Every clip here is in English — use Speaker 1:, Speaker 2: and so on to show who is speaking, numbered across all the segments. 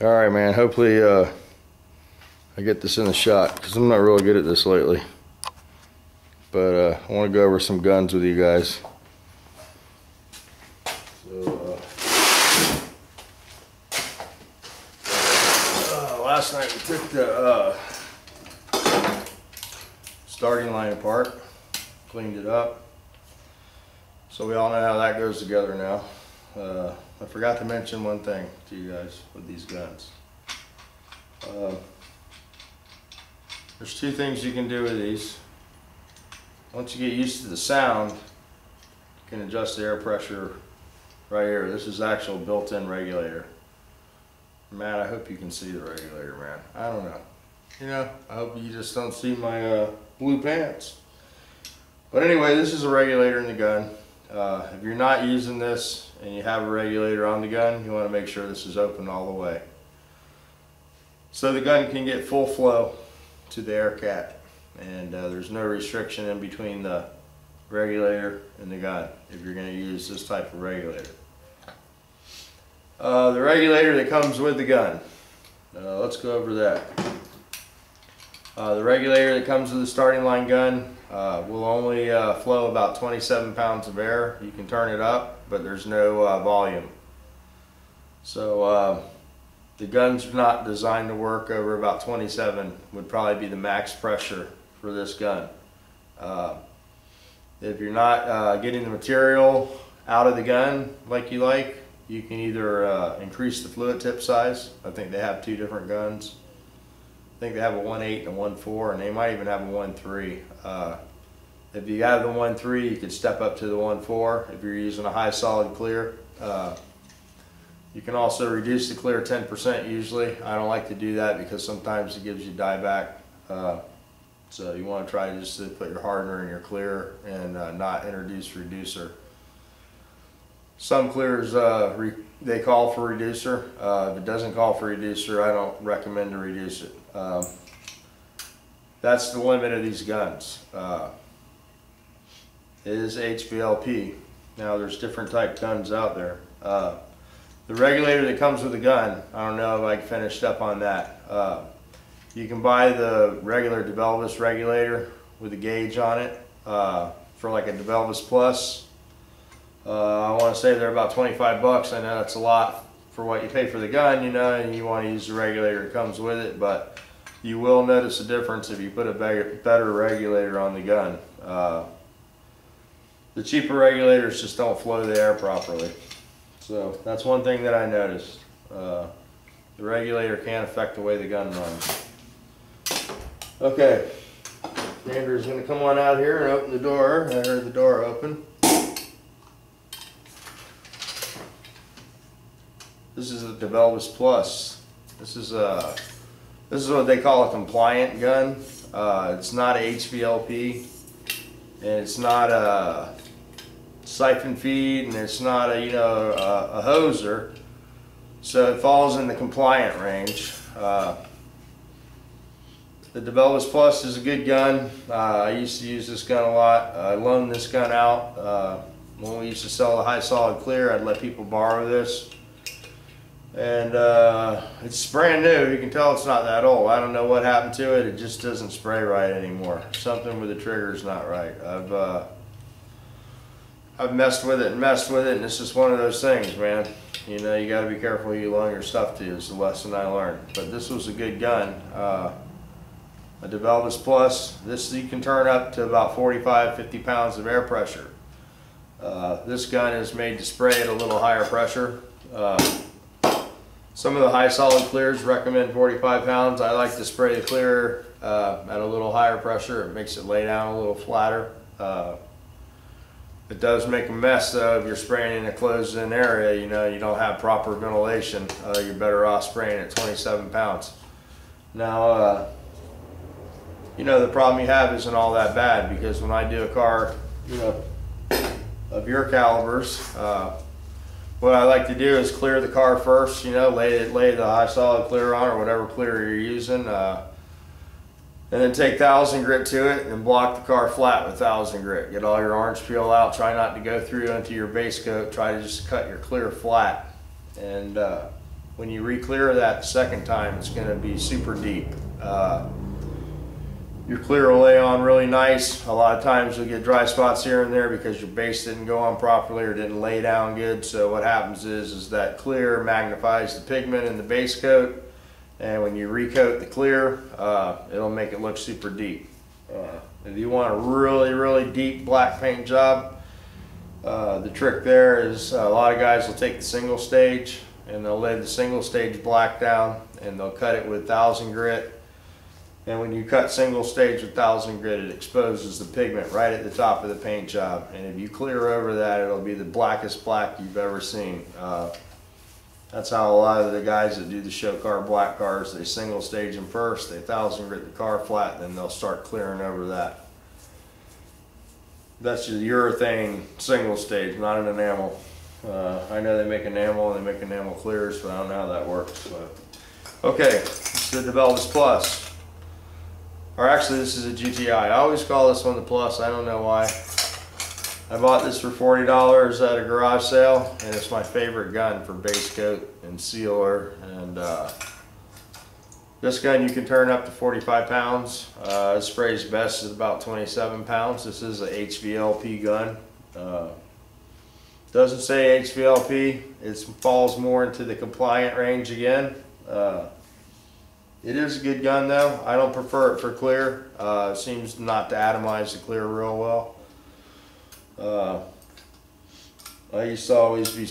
Speaker 1: All right, man. Hopefully I get this in the shot because I'm not really good at this lately. But I want to go over some guns with you guys. So, last night we took the starting line apart, cleaned it up. So we all know how that goes together now. I forgot to mention one thing to you guys with these guns. There's two things you can do with these. Once you get used to the sound, you can adjust the air pressure right here. This is actual built-in regulator. Man, I hope you can see the regulator, man. I don't know. You know, I hope you just don't see my blue pants. But anyway, this is a regulator in the gun. If you're not using this and you have a regulator on the gun, you want to make sure this is open all the way, so the gun can get full flow to the air cap, and there's no restriction in between the regulator and the gun if you're going to use this type of regulator. The regulator that comes with the gun, let's go over that. The regulator that comes with the starting line gun will only flow about 27 pounds of air. You can turn it up, but there's no volume. So the gun's not designed to work over about 27, would probably be the max pressure for this gun. If you're not getting the material out of the gun like you like, you can either increase the fluid tip size. I think they have two different guns. I think they have a 1.8 and a 1.4, and they might even have a 1.3. If you have the 1.3, you could step up to the 1.4 if you're using a high solid clear. You can also reduce the clear 10% usually. I don't like to do that because sometimes it gives you dieback. So you want to try just to put your hardener in your clear and not introduce reducer. Some clears, they call for reducer. If it doesn't call for reducer, I don't recommend to reduce it. That's the limit of these guns. It is Hvlp. Now there's different type guns out there. The regulator that comes with the gun, I don't know if I finished up on that. You can buy the regular Hvlp regulator with a gauge on it for like a Hvlp Plus. I want to say they're about 25 bucks. I know that's a lot for what you pay for the gun, you know, and you want to use the regulator that comes with it, but you will notice a difference if you put a better regulator on the gun. The cheaper regulators just don't flow the air properly. So that's one thing that I noticed. The regulator can affect the way the gun runs. Okay, Andrew's going to come on out here and open the door. I heard the door open. This is a Hvlp Plus. This is what they call a compliant gun. It's not a Hvlp, and it's not a siphon feed, and it's not a a hoser. So it falls in the compliant range. The Hvlp Plus is a good gun. I used to use this gun a lot. I loaned this gun out when we used to sell the high solid clear. I'd let people borrow this. And it's brand new. You can tell it's not that old. I don't know what happened to it. It just doesn't spray right anymore. Something with the trigger is not right. I've messed with it, and it's just one of those things, man. You know, you got to be careful who you loan your stuff to. Is the lesson I learned. But this was a good gun. A Hvlp Plus. This you can turn up to about 45-50 pounds of air pressure. This gun is made to spray at a little higher pressure. Some of the high solid clears recommend 45 pounds. I like to spray the clear at a little higher pressure. It makes it lay down a little flatter. It does make a mess though if you're spraying in a closed-in area. You know, you don't have proper ventilation. You're better off spraying at 27 pounds. Now, you know, the problem you have isn't all that bad, because when I do a car, you know, of your calibers, what I like to do is clear the car first, you know, lay the high solid clear on, or whatever clear you're using, and then take 1000 grit to it and block the car flat with 1000 grit. Get all your orange peel out. Try not to go through into your base coat. Try to just cut your clear flat. And when you re-clear that second time, it's going to be super deep. Your clear will lay on really nice. A lot of times you'll get dry spots here and there because your base didn't go on properly or didn't lay down good. So what happens is that clear magnifies the pigment in the base coat, and when you recoat the clear, it'll make it look super deep. If you want a really deep black paint job, the trick there is a lot of guys will take the single stage and they'll lay the single stage black down and they'll cut it with 1000 grit. And when you cut single stage with 1000 grit, it exposes the pigment right at the top of the paint job. And if you clear over that, it'll be the blackest black you've ever seen. That's how a lot of the guys that do the show car black cars, they single stage them first, they 1000 grit the car flat, then they'll start clearing over that. That's just urethane single stage, not an enamel. I know they make enamel and they make enamel clears, but I don't know how that works. But. Okay, this is the Hvlp Plus. Or actually, this is a GTI. I always call this one the Plus. I don't know why. I bought this for $40 at a garage sale, and it's my favorite gun for base coat and sealer. And this gun you can turn up to 45 pounds. It sprays best at about 27 pounds. This is a Hvlp gun. Doesn't say Hvlp. It falls more into the compliant range again. It is a good gun though. I don't prefer it for clear. It seems not to atomize the clear real well. I used to always be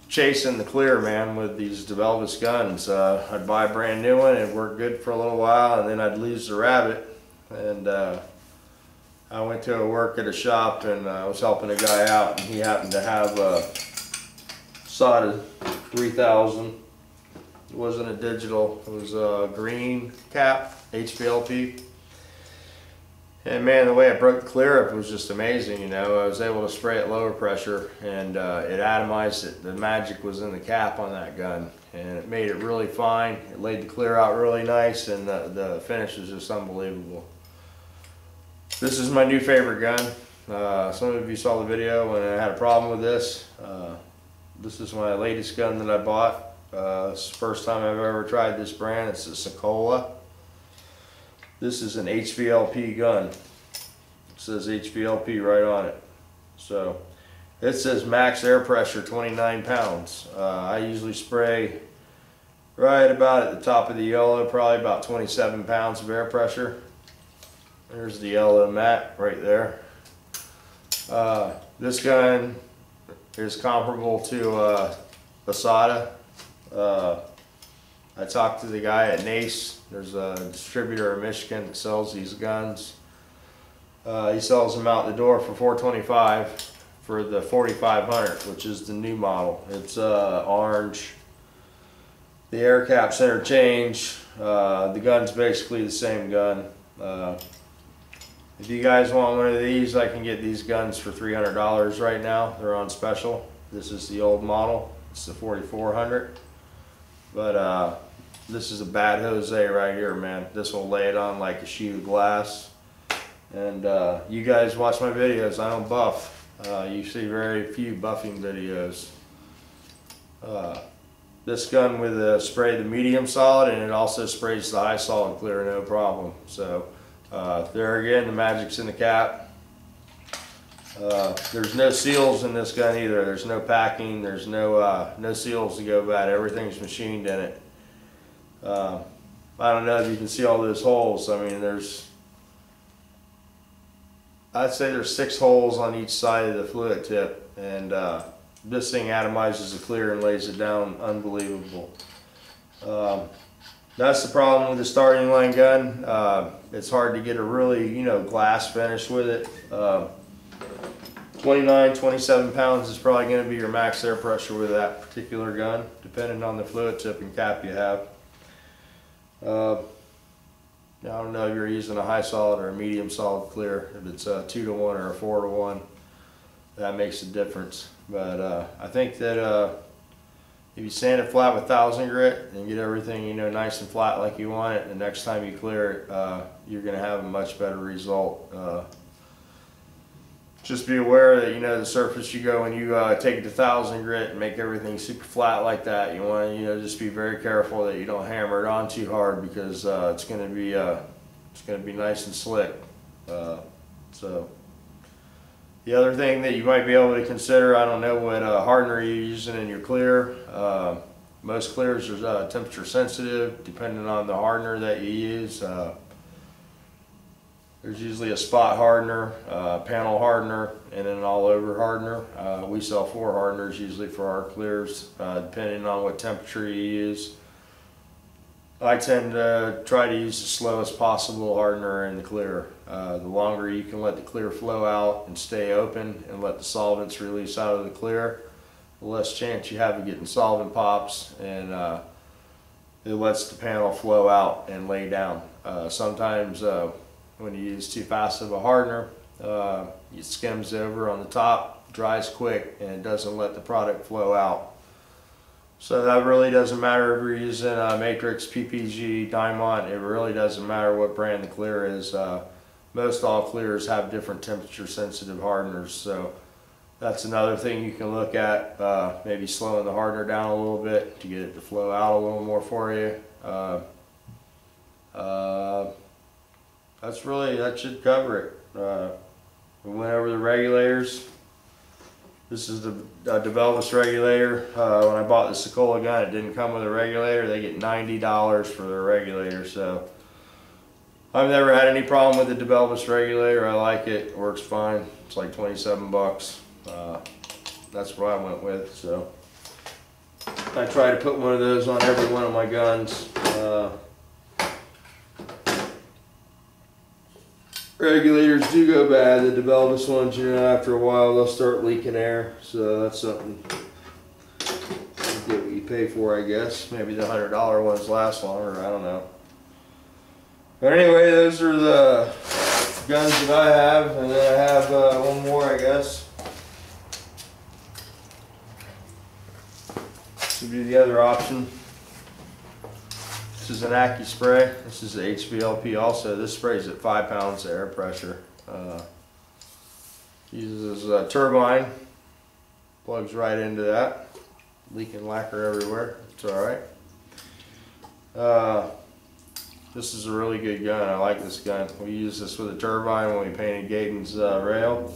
Speaker 1: chasing the clear, man, with these Hvlp guns. I'd buy a brand new one, it'd work good for a little while, and then I'd lose the rabbit. And I went to work at a shop and I was helping a guy out, and he happened to have a SATA 3000. It wasn't a digital, it was a green cap, Hvlp. And man, the way I broke the clear up was just amazing, you know. I was able to spray at lower pressure and it atomized it. The magic was in the cap on that gun, and it made it really fine. It laid the clear out really nice, and the finish was just unbelievable. This is my new favorite gun. Some of you saw the video when I had a problem with this. This is my latest gun that I bought. It's the first time I've ever tried this brand. It's a Sekola. This is an Hvlp gun. It says Hvlp right on it. So it says max air pressure 29 pounds. I usually spray right about at the top of the yellow, probably about 27 pounds of air pressure. There's the yellow mat right there. This gun is comparable to a SATA. I talked to the guy at Nace. There's a distributor in Michigan that sells these guns. He sells them out the door for $425 for the 4500, which is the new model. It's orange. The air caps interchange. The gun's basically the same gun. If you guys want one of these, I can get these guns for $300 right now. They're on special. This is the old model. It's the 4400. But this is a bad Jose right here, man. This will lay it on like a sheet of glass. And you guys watch my videos. I don't buff. You see very few buffing videos. This gun with a spray the medium solid, and it also sprays the high solid clear, no problem. So there again, the magic's in the cap. There's no seals in this gun either. There's no packing. There's no seals to go bad. Everything's machined in it. I don't know if you can see all those holes. I mean, I'd say there's 6 holes on each side of the fluid tip, and this thing atomizes the clear and lays it down unbelievable. That's the problem with the starting line gun. It's hard to get a really, glass finish with it. 29, 27 pounds is probably going to be your max air pressure with that particular gun, depending on the fluid tip and cap you have. I don't know if you're using a high solid or a medium solid clear. If it's a 2-to-1 or a 4-to-1, that makes a difference. But I think that if you sand it flat with 1000 grit and get everything nice and flat like you want it, the next time you clear it, you're going to have a much better result. just be aware that, you know, the surface you go when you take it to 1000 grit and make everything super flat like that, you want to, you know, just be very careful that you don't hammer it on too hard, because it's going to be nice and slick. So the other thing that you might be able to consider, I don't know what hardener you're using in your clear. Most clears are temperature sensitive, depending on the hardener that you use. There's usually a spot hardener, panel hardener, and an all-over hardener. We sell 4 hardeners usually for our clears, depending on what temperature you use. I tend to try to use the slowest possible hardener in the clear. The longer you can let the clear flow out and stay open and let the solvents release out of the clear, the less chance you have of getting solvent pops, and it lets the panel flow out and lay down. Sometimes when you use too fast of a hardener, it skims over on the top, dries quick, and it doesn't let the product flow out. So that really doesn't matter if you're using Matrix, PPG, Diamond. It really doesn't matter what brand the clear is. Most all clears have different temperature sensitive hardeners, so that's another thing you can look at. Maybe slowing the hardener down a little bit to get it to flow out a little more for you. That should cover it. We went over the regulators. This is the Hvlp regulator. When I bought the Sekola gun, it didn't come with a regulator. They get $90 for their regulator, so I've never had any problem with the Hvlp regulator. I like it. It works fine. It's like 27 bucks. That's what I went with. So I try to put one of those on every one of my guns. Regulators do go bad. The Hvlp ones, you know, after a while they'll start leaking air. So that's something you get what you pay for, I guess. Maybe the $100 ones last longer. I don't know. But anyway, those are the guns that I have, and then I have one more, I guess. This would be the other option. This is an Accu spray. This is the Hvlp also. This sprays at 5 pounds of air pressure. Uses a turbine. Plugs right into that. Leaking lacquer everywhere. It's alright. This is a really good gun. I like this gun. We used this with a turbine when we painted Gaydon's rail.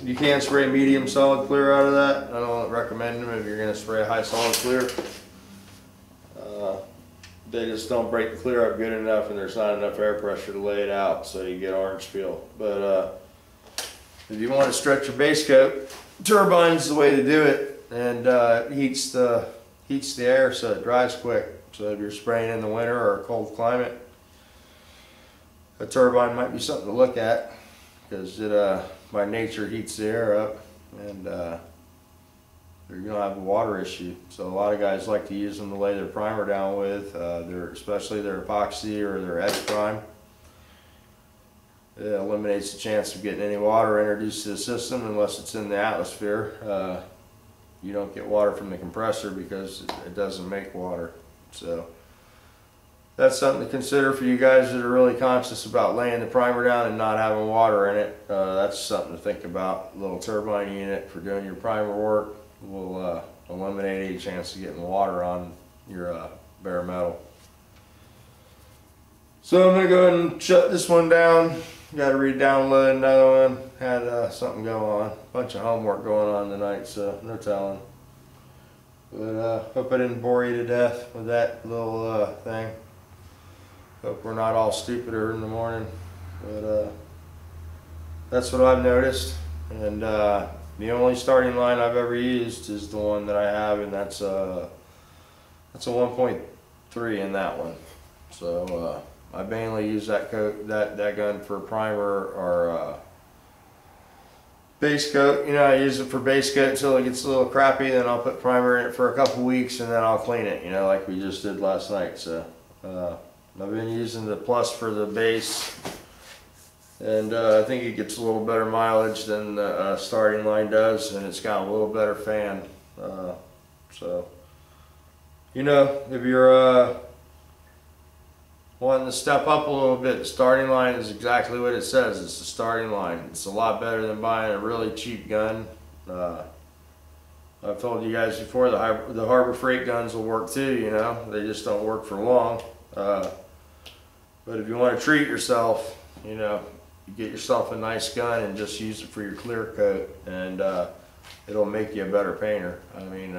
Speaker 1: You can spray medium solid clear out of that. I don't recommend them if you're going to spray high solid clear. They just don't break the clear up good enough, and there's not enough air pressure to lay it out, so you get orange peel. But if you want to stretch your base coat, turbine's the way to do it, and heats the air so it dries quick. So if you're spraying in the winter or a cold climate, a turbine might be something to look at, because it by nature heats the air up, and you're going to have a water issue. So a lot of guys like to use them to lay their primer down with, especially their epoxy or their etch prime. It eliminates the chance of getting any water introduced to the system unless it's in the atmosphere. You don't get water from the compressor because it doesn't make water. So that's something to consider for you guys that are really conscious about laying the primer down and not having water in it. That's something to think about. A little turbine unit for doing your primer work will eliminate any chance of getting water on your bare metal. So I'm going to go ahead and shut this one down. Got to re-download another one. Had something go on. Bunch of homework going on tonight, so no telling. But hope I didn't bore you to death with that little thing. Hope we're not all stupider in the morning. But that's what I've noticed. And the only starting line I've ever used is the one that I have, and that's a 1.3 in that one. So I mainly use that gun for primer or base coat. You know, I use it for base coat until it gets a little crappy, then I'll put primer in it for a couple weeks, and then I'll clean it, you know, like we just did last night. So I've been using the Plus for the base, and I think it gets a little better mileage than the starting line does, and it's got a little better fan. So, you know, if you're wanting to step up a little bit, the starting line is exactly what it says. It's the starting line. It's a lot better than buying a really cheap gun. I've told you guys before, the Harbor Freight guns will work too, you know. They just don't work for long. But if you want to treat yourself, you know, you get yourself a nice gun and just use it for your clear coat, and it'll make you a better painter. I mean,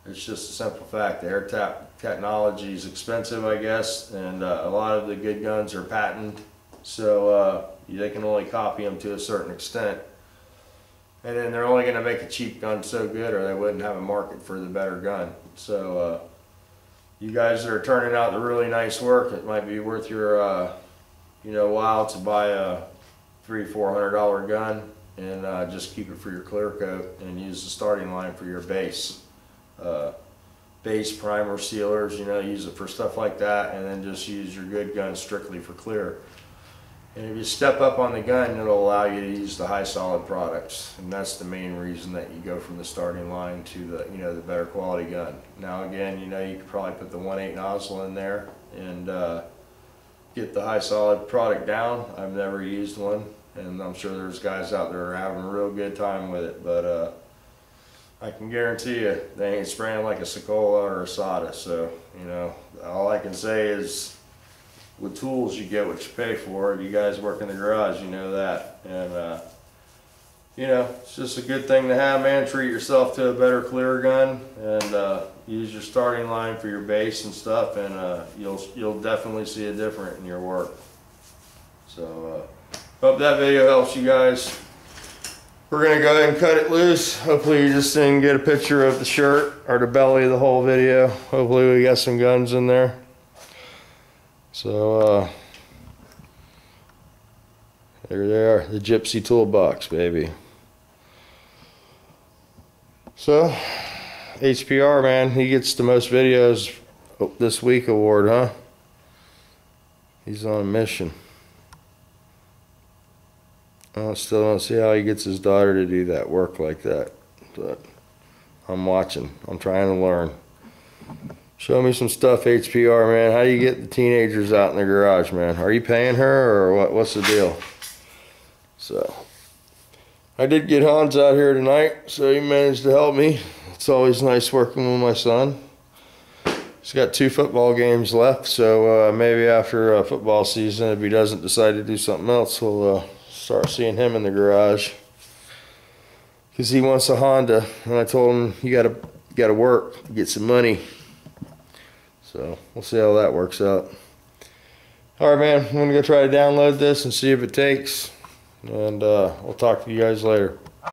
Speaker 1: it's just a simple fact. The air tap technology is expensive, I guess, and a lot of the good guns are patented, so they can only copy them to a certain extent. And then they're only going to make a cheap gun so good, or they wouldn't have a market for the better gun. So you guys that are turning out the really nice work, it might be worth your you know, while to buy a $300–400 gun and just keep it for your clear coat and use the starting line for your base. Base primer sealers, you know, use it for stuff like that, and then just use your good gun strictly for clear. And if you step up on the gun, it'll allow you to use the high solid products, and that's the main reason that you go from the starting line to the, you know, the better quality gun. Now again, you know, you could probably put the 1.8 nozzle in there and get the high solid product down. I've never used one, and I'm sure there's guys out there who are having a real good time with it, but I can guarantee you they ain't spraying like a Secola or a Sada. So, you know, all I can say is, with tools you get what you pay for. You guys work in the garage, you know that. And you know, it's just a good thing to have, man. Treat yourself to a better clear gun, and use your starting line for your base and stuff, and you'll definitely see a difference in your work. So hope that video helps you guys. We're gonna go ahead and cut it loose. Hopefully you just didn't get a picture of the shirt or the belly of the whole video. Hopefully we got some guns in there. So there they are, the Gypsy Toolbox, baby. So HPR, man, he gets the most videos this week award, huh? He's on a mission. I still don't see how he gets his daughter to do that work like that, but I'm watching. I'm trying to learn. Show me some stuff, HPR, man. How do you get the teenagers out in the garage, man? Are you paying her, or what's the deal? So, I did get Hans out here tonight, so he managed to help me. It's always nice working with my son. He's got 2 football games left, so maybe after football season, if he doesn't decide to do something else, we'll start seeing him in the garage. Because he wants a Honda, and I told him, you gotta work, get some money. So we'll see how that works out. Alright, man, I'm gonna go try to download this and see if it takes, and we'll talk to you guys later.